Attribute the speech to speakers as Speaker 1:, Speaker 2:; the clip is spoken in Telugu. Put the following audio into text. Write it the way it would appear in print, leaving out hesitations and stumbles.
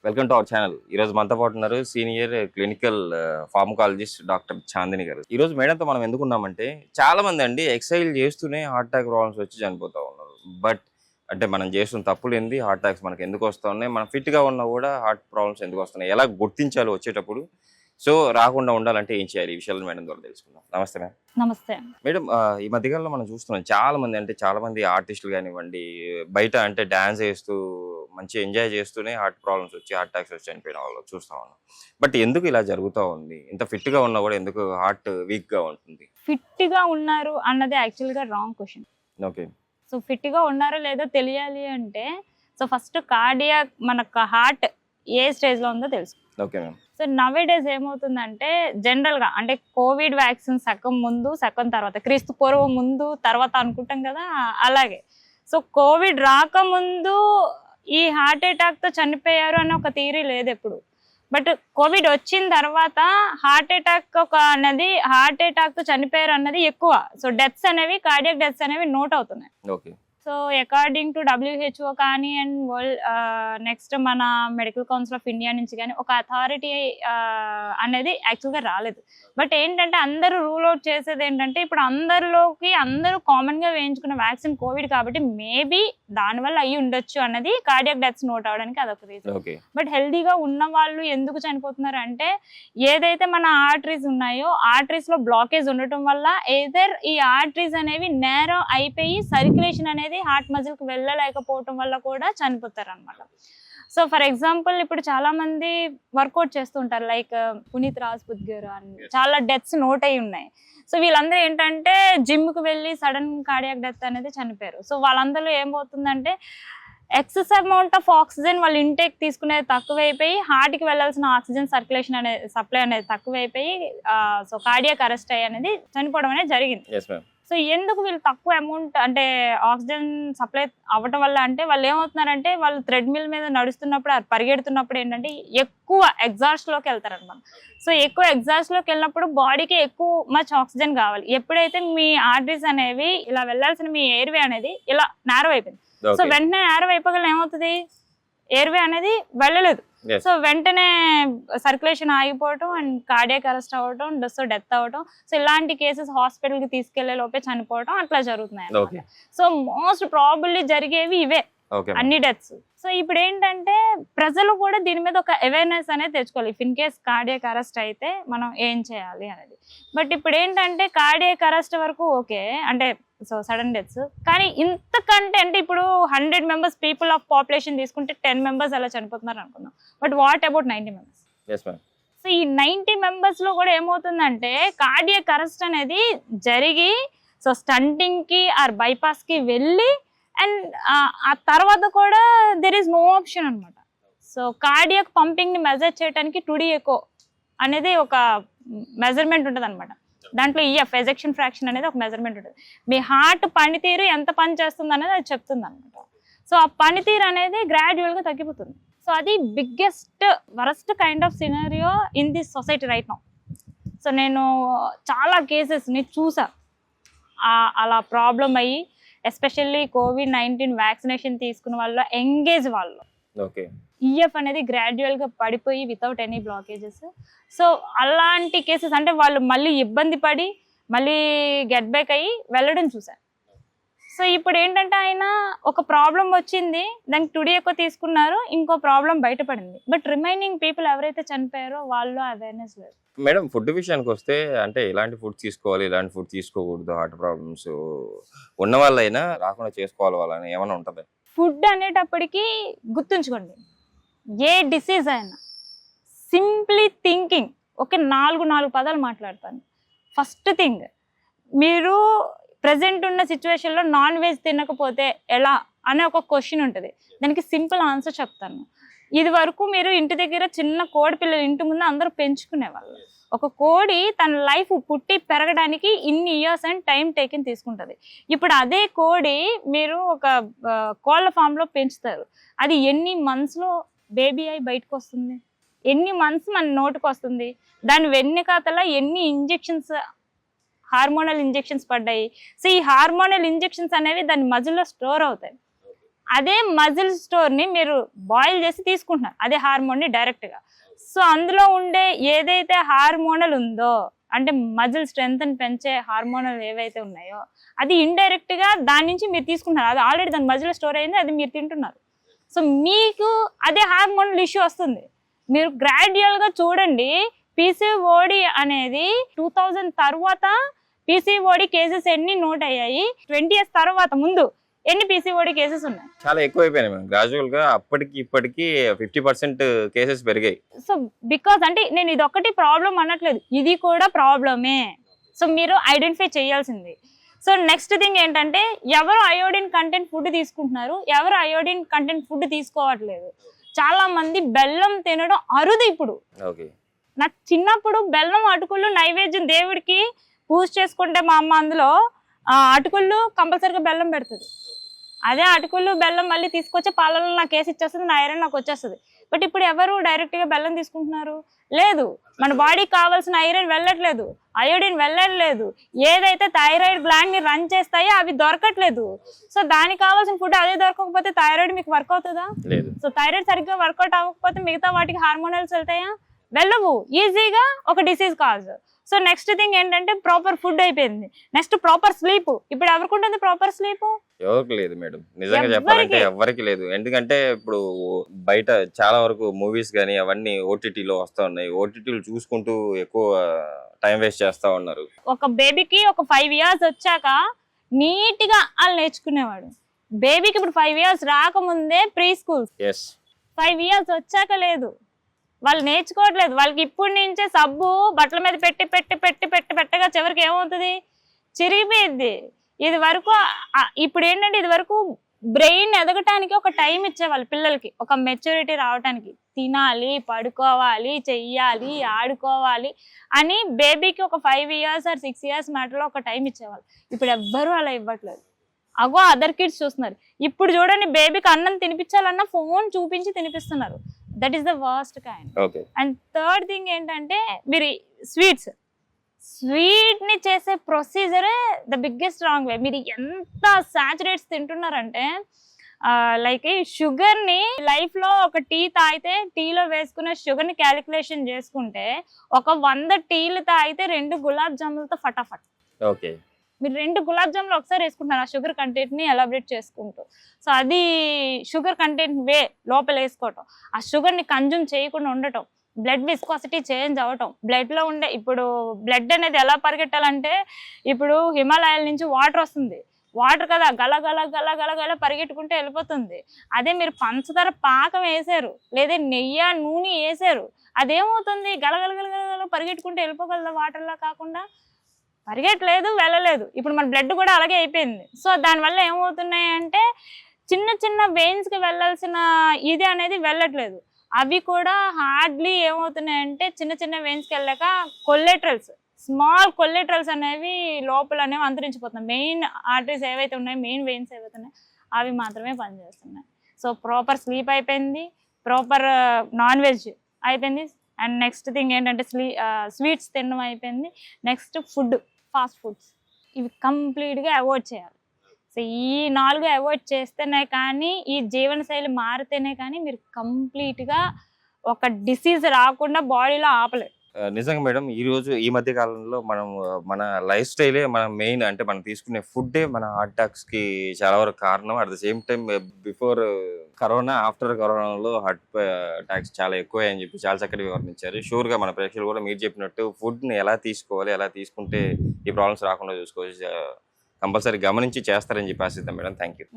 Speaker 1: Welcome to our channel. ఈ రోజు మనతో పాటు ఉన్నారు senior clinical pharmacologist doctor Chandini గారు. ఈ రోజు మేడంతో మనం ఎందుకున్నామంటే చాలా మంది అండి ఎక్సర్సైజ్ చేస్తూనే హార్ట్ అటాక్ ప్రాబ్లమ్స్ వచ్చి చనిపోతూ ఉన్నారు. బట్ అంటే మనం చేస్తున్న తప్పులు ఏంది, హార్ట్ అటాక్స్ మనకి ఎందుకు వస్తూ ఉన్నాయి, మనం ఫిట్గా ఉన్నా కూడా హార్ట్ ప్రాబ్లమ్స్ ఎందుకు వస్తున్నాయి, ఎలా గుర్తించాలో వచ్చేటప్పుడు, సో రాకుండా ఉండాలంటే ఏం చేయాలి, ఈ విషయాలు మేడం ద్వారా తెలుసుకుందాం. నమస్తే మేడం.
Speaker 2: నమస్తే.
Speaker 1: మేడం, ఈ మధ్యకాలంలో మనం చూస్తున్నాం చాలా మంది ఆర్టిస్టులు కానివ్వండి, బయట అంటే డాన్స్ వేస్తూ మంచి ఎంజాయ్ చేస్తూనే హార్ట్ ప్రాబ్లమ్స్ వచ్చి హార్ట్ అటాక్స్ వచ్చి చనిపోయిన వాళ్ళు చూస్తా ఉన్నాం. బట్ ఎందుకు ఇలా జరుగుతూ ఉంది? ఇంత ఫిట్ గా ఉన్నా కూడా ఎందుకు హార్ట్ వీక్ గా ఉంటుంది?
Speaker 2: ఫిట్ గా ఉన్నారు అన్నది యాక్చువల్ గా wrong question.
Speaker 1: Okay.
Speaker 2: So fit గా ఉన్నారో లేదో తెలియాలి అంటే సో ఫస్ట్ కార్డియాక్ మనకు హార్ట్ ఏ స్టేజ్ లో ఉందో తెలుసు.
Speaker 1: Okay ma'am.
Speaker 2: సో నవే డేస్ ఏమవుతుందంటే జనరల్ గా అంటే కోవిడ్ వ్యాక్సిన్ సగం ముందు సగం తర్వాత, క్రీస్తు పూర్వం ముందు తర్వాత అనుకుంటాం కదా, అలాగే సో కోవిడ్ రాకముందు ఈ హార్ట్ అటాక్ తో చనిపోయారు అని ఒక థియరీ లేదు ఎప్పుడు. బట్ కోవిడ్ వచ్చిన తర్వాత హార్ట్ అటాక్ హార్ట్ అటాక్ తో చనిపోయారు అన్నది ఎక్కువ. సో డెత్స్ అనేవి, కార్డియాక్ డెత్స్ అనేవి నోట్ అవుతున్నాయి.
Speaker 1: Okay.
Speaker 2: So according to WHO కానీ అండ్ వరల్డ్ నెక్స్ట్ మన మెడికల్ కౌన్సిల్ ఆఫ్ ఇండియా నుంచి కానీ ఒక అథారిటీ అనేది యాక్చువల్గా రాలేదు. బట్ ఏంటంటే అందరూ రూల్ అవుట్ చేసేది ఏంటంటే ఇప్పుడు అందరూ కామన్గా వేయించుకున్న వ్యాక్సిన్ కోవిడ్ కాబట్టి మేబీ దానివల్ల అయ్యి ఉండొచ్చు అన్నది కార్డియాక్ డెత్స్ నోట్ అవడానికి అదొక రీజన్. బట్ హెల్దీగా ఉన్న వాళ్ళు ఎందుకు చనిపోతున్నారు అంటే ఏదైతే మన ఆర్టరీస్ ఉన్నాయో ఆర్టరీస్ లో బ్లాకేజ్ ఉండటం వల్ల ఏదర్ ఈ ఆర్టరీస్ అనేవి నేరో అయిపోయి సర్క్యులేషన్ అనేది హార్ట్ మజిల్ కి వెళ్ళలేకపోవటం వల్ల కూడా చనిపోతారు అనమాట. సో ఫర్ ఎగ్జాంపుల్ ఇప్పుడు చాలా మంది వర్కౌట్ చేస్తుంటారు, లైక్ పునీత్ రాజ్పుత్ గారు అని చాలా డెత్స్ నోట్ అయి ఉన్నాయి. సో వీళ్ళందరూ ఏంటంటే జిమ్ కు వెళ్ళి సడన్ కార్డియాక్ డెత్ అనేది చనిపోయారు. సో వాళ్ళందరూ ఏమవుతుందంటే ఎక్సెస్ అమౌంట్ ఆఫ్ ఆక్సిజన్ వాళ్ళు ఇంటేక్ తీసుకునేది తక్కువైపోయి హార్ట్ కి వెళ్ళాల్సిన ఆక్సిజన్ సర్క్యులేషన్ అనేది సప్లై అనేది తక్కువైపోయి సో కార్డియాక్ అరెస్ట్ అయ్యి అనేది చనిపోవడం అనేది జరిగింది. సో ఎందుకు వీళ్ళు తక్కువ అమౌంట్ అంటే ఆక్సిజన్ సప్లై అవ్వటం వల్ల అంటే వాళ్ళు ఏమవుతున్నారంటే వాళ్ళు థ్రెడ్మిల్ మీద నడుస్తున్నప్పుడు పరిగెడుతున్నప్పుడు ఏంటంటే ఎక్కువ ఎగ్జాస్ట్ లోకి వెళ్తారు అనమాట. సో ఎక్కువ ఎగ్జాస్ట్ లోకి వెళ్ళినప్పుడు బాడీకి ఎక్కువ మచ్ ఆక్సిజన్ కావాలి. ఎప్పుడైతే మీ ఆర్టరీస్ అనేవి ఇలా వెళ్ళాల్సిన మీ ఎయిర్వే అనేది ఇలా నేరో అయిపోయింది, సో వెంటనే నేరో అయిపోగల ఏమవుతుంది, ఎయిర్వే అనేది వెళ్ళలేదు. సో వెంటనే సర్క్యులేషన్ ఆగిపోవటం అండ్ కార్డియాక్ అరెస్ట్ అవ్వటం, సో డెత్ అవ్వటం, సో ఇలాంటి కేసెస్ హాస్పిటల్ కి తీసుకెళ్లే లోపే చనిపోవటం అట్లా జరుగుతున్నాయి. సో మోస్ట్ ప్రాబబ్లీ జరిగేవి ఇవే అన్ని డెత్స్. సో ఇప్పుడు ఏంటంటే ప్రజలు కూడా దీని మీద ఒక అవేర్నెస్ అనేది తెచ్చుకోవాలి. If in case cardiac arrest అయితే మనం ఏం చేయాలి అనేది. బట్ ఇప్పుడు ఏంటంటే కార్డియాక్ అరెస్ట్ వరకు ఓకే అంటే సో సడన్ డెత్స్, కానీ ఇంతకంటే అంటే ఇప్పుడు 100 members పీపుల్ ఆఫ్ పాపులేషన్ తీసుకుంటే 10 members అలా చనిపోతున్నారు అనుకుందాం. But what about 90 members? So ఈ 90 members లో కూడా ఏమవుతుందంటే కార్డియాక్ అరెస్ట్ అనేది జరిగి సో స్టంటింగ్ కి ఆర్ బైపాస్ కి వెళ్ళి అండ్ ఆ తర్వాత కూడా దెర్ ఈస్ నో ఆప్షన్ అనమాట. సో కార్డియాక్ పంపింగ్ ని మెజర్ చేయడానికి 2D ఎకో అనేది ఒక మెజర్మెంట్ ఉంటుంది అనమాట. దాంట్లో ఎజెక్షన్ ఫ్రాక్షన్ అనేది ఒక మెజర్మెంట్ ఉంటుంది. మీ హార్ట్ పనితీరు ఎంత పని చేస్తుంది అనేది అది చెప్తుంది అనమాట. సో ఆ పనితీరు అనేది గ్రాడ్యువల్ గా తగ్గిపోతుంది. సో అది biggest worst kind of scenario in this society right now. So నేను చాలా కేసెస్ని చూసా అలా ప్రాబ్లం అయ్యి, ఎస్పెషల్లీ COVID-19 వ్యాక్సినేషన్ తీసుకున్న వాళ్ళు ఎంగేజ్ వాళ్ళు ఈఎఫ్ అనేది గ్రాడ్యువల్ గా పడిపోయి వితౌట్ ఎనీ బ్లాకేజెస్. సో అలాంటి కేసెస్ అంటే వాళ్ళు మళ్ళీ ఇబ్బంది పడి మళ్ళీ గెట్ బ్యాక్ అయ్యి వెళ్ళడం చూసారు. సో ఇప్పుడు ఏంటంటే ఆయన ఒక ప్రాబ్లం వచ్చింది, దానికి 2D ఎక్కువ తీసుకున్నారు, ఇంకో ప్రాబ్లం బయటపడింది. బట్ రిమైనింగ్ పీపుల్ ఎవరైతే చనిపోయారో వాళ్ళు అవేర్నెస్ లేదు.
Speaker 1: మేడం, ఫుడ్ విషయానికి వస్తే అంటే ఎలాంటి ఫుడ్ తీసుకోవాలి, ఎలాంటి ఫుడ్ తీసుకోకూడదు, హార్ట్ ప్రాబ్లమ్స్ ఉన్న వాళ్ళైనా రాకుండా చేసుకోవాలి వాళ్ళని ఏమైనా ఉంటుంది?
Speaker 2: ఫుడ్ అనేటప్పటికీ గుర్తుంచుకోండి, ఏ డిసీజ్ అయినా సింప్లీ థింకింగ్ ఓకే, 4 పదాలు మాట్లాడతాను. ఫస్ట్ థింగ్, మీరు ప్రజెంట్ ఉన్న సిచ్యువేషన్లో నాన్ వెజ్ తినకపోతే ఎలా అనే ఒక క్వశ్చన్ ఉంటుంది. దానికి సింపుల్ ఆన్సర్ చెప్తాను. ఇది వరకు మీరు ఇంటి దగ్గర చిన్న కోడి పిల్లలు ఇంటి ముందు అందరూ పెంచుకునేవాళ్ళు. ఒక కోడి తన లైఫ్ పుట్టి పెరగడానికి ఇన్ని ఇయర్స్ అండ్ టైం టేకింగ్ తీసుకుంటుంది. ఇప్పుడు అదే కోడి మీరు ఒక కోళ్ళ ఫామ్లో పెంచుతారు, అది ఎన్ని మంత్స్లో బేబీ అయి బయటకు వస్తుంది, ఎన్ని మంత్స్ మన నోటికి వస్తుంది, దాని వెన్నెకాతల ఎన్ని ఇంజెక్షన్స్, హార్మోనల్ ఇంజెక్షన్స్ పడ్డాయి. సో ఈ హార్మోనల్ ఇంజెక్షన్స్ అనేవి దాని మజిల్లో స్టోర్ అవుతాయి. అదే మజిల్ స్టోర్ని మీరు బాయిల్ చేసి తీసుకుంటున్నారు, అదే హార్మోన్ని డైరెక్ట్గా. సో అందులో ఉండే ఏదైతే హార్మోనల్ ఉందో, అంటే మజిల్ స్ట్రెంగ్త్ని పెంచే హార్మోనల్ ఏవైతే ఉన్నాయో, అది ఇండైరెక్ట్గా దాని నుంచి మీరు తీసుకుంటున్నారు. అది ఆల్రెడీ దాని మజిల్ స్టోర్ అయింది, అది మీరు తింటున్నారు. సో మీకు అదే హార్మోనల్ ఇష్యూ వస్తుంది. మీరు గ్రాడ్యువల్గా చూడండి, పీసీఓడి అనేది 2000 తర్వాత పీసీఓడి కేసెస్ ఎన్ని నోట్ అయ్యాయి, 20 years తర్వాత ముందు ఎన్ని పీసీఓడి కేసెస్ ఉన్నాయి?
Speaker 1: చాలా ఎక్కువైపోయినాయి మేడం. గ్రాడ్యువల్ గా అప్పటికి ఇప్పటికి 50% కేసెస్ పెరిగాయి.
Speaker 2: సో బికాస్ అంటే నేను ఇది ఒక్కటి ప్రాబ్లం అనట్లేదు, ఇది కూడా ప్రాబ్లమే. సో మీరు ఐడెంటిఫై చేయాల్సింది. సో నెక్స్ట్ థింగ్ ఏంటంటే, ఎవరు అయోడిన్ కంటెంట్ ఫుడ్ తీసుకుంటున్నారు, ఎవరు అయోడిన్ కంటెంట్ ఫుడ్ తీసుకోవట్లేదు. చాలా మంది బెల్లం తినడం అరుదు ఇప్పుడు.
Speaker 1: ఓకే.
Speaker 2: నా చిన్నప్పుడు బెల్లం అటుకులు నైవేద్యం దేవుడికి పూజ చేసుకుంటే మా అమ్మ అందులో అటుకులు కంపల్సరీగా బెల్లం పెడుతుంది. అదే అటుకులు బెల్లం మళ్ళీ తీసుకొచ్చి పాలలో నాకు వేసి ఇచ్చేస్తుంది, నా ఐరన్ నాకు వచ్చేస్తుంది. బట్ ఇప్పుడు ఎవరు డైరెక్ట్గా బెల్లం తీసుకుంటున్నారు? లేదు. మన బాడీకి కావాల్సిన ఐరన్ వెళ్ళట్లేదు, అయోడిన్ వెళ్ళట్లేదు. ఏదైతే థైరాయిడ్ గ్లాండ్ని రన్ చేస్తాయో అవి దొరకట్లేదు. సో దానికి కావాల్సిన ఫుడ్ అదే దొరకకపోతే థైరాయిడ్ మీకు వర్క్ అవుతుందా?
Speaker 1: లేదు.
Speaker 2: సో థైరాయిడ్ సరిగ్గా వర్కౌట్ అవ్వకపోతే మిగతా వాటికి హార్మోనల్స్ వెళ్తాయా? వెళ్ళవు. ఈజీగా ఒక disease cause. So next thing ఏంటంటే, ప్రాపర్ ఫుడ్ అయిపోయింది. Next proper sleep. ఇప్పుడు ఎవరికి ఉంటుంది ప్రాపర్ స్లీప్?
Speaker 1: ఎవరికి లేదు మేడం. నిజంగా చెప్పాలంటే ఎవరికి లేదు. ఎందుకంటే ఇప్పుడు బయట చాలా వరకు మూవీస్ కానీ అవన్నీ ఓటీటీలో వస్తా ఉన్నాయి. ఓటీటీలు చూసుకుంటూ ఎక్కువ టైం వేస్ట్ చేస్తా ఉన్నారు.
Speaker 2: ఒక బేబీకి ఒక 5 years వచ్చాక నీట్ గా వాళ్ళు నేర్చుకునేవాడు. బేబీకి ఇప్పుడు 5 years రాకముందే ప్రీ స్కూల్స్, 5 years వచ్చాక లేదు. వాళ్ళు నేర్చుకోవట్లేదు. వాళ్ళకి ఇప్పటి నుంచే సబ్బు బట్టల మీద పెట్టి పెట్టి పెట్టి పెట్టి పెట్టగా చివరికి ఏమవుతుంది? చిరిగిపోయింది. ఇది వరకు ఇప్పుడు ఏంటంటే, ఇది వరకు బ్రెయిన్ ఎదగటానికి ఒక టైం ఇచ్చేవాళ్ళు పిల్లలకి, ఒక మెచ్యూరిటీ రావటానికి. తినాలి, పడుకోవాలి, చెయ్యాలి, ఆడుకోవాలి అని బేబీకి ఒక 5 years or 6 years మ్యాటర్లో ఒక టైం ఇచ్చేవాళ్ళు. ఇప్పుడు ఎవ్వరూ అలా ఇవ్వట్లేదు. అగో అదర్ కిడ్స్ చూస్తున్నారు. ఇప్పుడు చూడండి, బేబీకి అన్నం తినిపించాలన్నా ఫోన్ చూపించి తినిపిస్తున్నారు. That is the worst kind. And third thing ఏంటంటే, మీరు స్వీట్ ని చేసే ప్రొసీజరే ద బిగ్గెస్ట్ రాంగ్ వే. మీరు ఎంత సాచురేట్స్ తింటున్నారంటే, లైక్ షుగర్ ని లైఫ్ లో ఒక టీ తాగితే టీలో వేసుకునే షుగర్ ని క్యాలిక్యులేషన్ చేసుకుంటే, ఒక 100 టీలు తాగితే 2 గులాబ్ జాములతో ఫటాఫట్.
Speaker 1: ఓకే.
Speaker 2: మీరు 2 గులాబ్ జాములు ఒకసారి వేసుకుంటున్నారు ఆ షుగర్ కంటెంట్ ని ఎలాబరేట్ చేసుకుంటూ. సో అది షుగర్ కంటెంట్ వే లోపల వేసుకోవటం, ఆ షుగర్ ని కన్జ్యూమ్ చేయకుండా ఉండటం, బ్లడ్ విస్కాసిటీ చేంజ్ అవ్వటం. బ్లడ్ లో ఉండే ఇప్పుడు బ్లడ్ అనేది ఎలా పరిగెట్టాలంటే, ఇప్పుడు హిమాలయాల నుంచి వాటర్ వస్తుంది, వాటర్ కదా గల గల గల గల గల పరిగెట్టుకుంటే వెళ్ళిపోతుంది. అదే మీరు పంచదార పాకం వేసారు, లేదా నెయ్యి నూనె వేసారు, అదేమవుతుంది? గలగల గలగల పరిగెట్టుకుంటే వెళ్ళిపోగలదా? వాటర్లా కాకుండా పరిగెట్టలేదు, వెళ్ళలేదు. ఇప్పుడు మన బ్లడ్ కూడా అలాగే అయిపోయింది. సో దానివల్ల ఏమవుతున్నాయి అంటే, చిన్న చిన్న వెయిన్స్కి వెళ్ళాల్సిన ఇది అనేది వెళ్ళట్లేదు. అవి కూడా హార్డ్లీ ఏమవుతున్నాయంటే, చిన్న చిన్న వెయిన్స్కి వెళ్ళాక కొల్లెటరల్స్, స్మాల్ కొల్లెటరల్స్ అనేవి లోపల అనేవి అంతరించిపోతున్నాయి. మెయిన్ ఆర్టరీస్ ఏవైతే ఉన్నాయో, మెయిన్ వెయిన్స్ ఏవైతే ఉన్నాయో అవి మాత్రమే పనిచేస్తున్నాయి. సో ప్రాపర్ స్లీప్ అయిపోయింది, ప్రాపర్ నాన్ వెజ్ అయిపోయింది. అండ్ నెక్స్ట్ థింగ్ ఏంటంటే, స్వీట్స్ తినడం అయిపోయింది. నెక్స్ట్ ఫుడ్, ఫాస్ట్ ఫుడ్స్, ఇవి కంప్లీట్గా అవాయిడ్ చేయాలి. సో ఈ 4 అవాయిడ్ చేస్తేనే కానీ, ఈ జీవనశైలి మారితేనే కానీ మీరు కంప్లీట్గా ఒక డిసీజ్ రాకుండా బాడీలో ఆపలేదు.
Speaker 1: నిజంగా మేడం, ఈ మధ్య కాలంలో మనం మన లైఫ్ స్టైలే మన మెయిన్, అంటే మనం తీసుకునే ఫుడ్డే మన హార్ట్ అటాక్స్ కి చాలా వరకు కారణం. At the same time before corona, after కరోనాలో హార్ట్ అటాక్స్ చాలా ఎక్కువ అని చెప్పి చాలా చక్కటి వివరించారు. షూర్ గా మన ప్రేక్షకులు కూడా మీరు చెప్పినట్టు ఫుడ్ ని ఎలా తీసుకోవాలి, ఎలా తీసుకుంటే ఈ ప్రాబ్లమ్స్ రాకుండా చూసుకోవచ్చు, కంపల్సరీ గమనించి చేస్తారని చెప్పి ఆశిద్దాం మేడం. Thank you.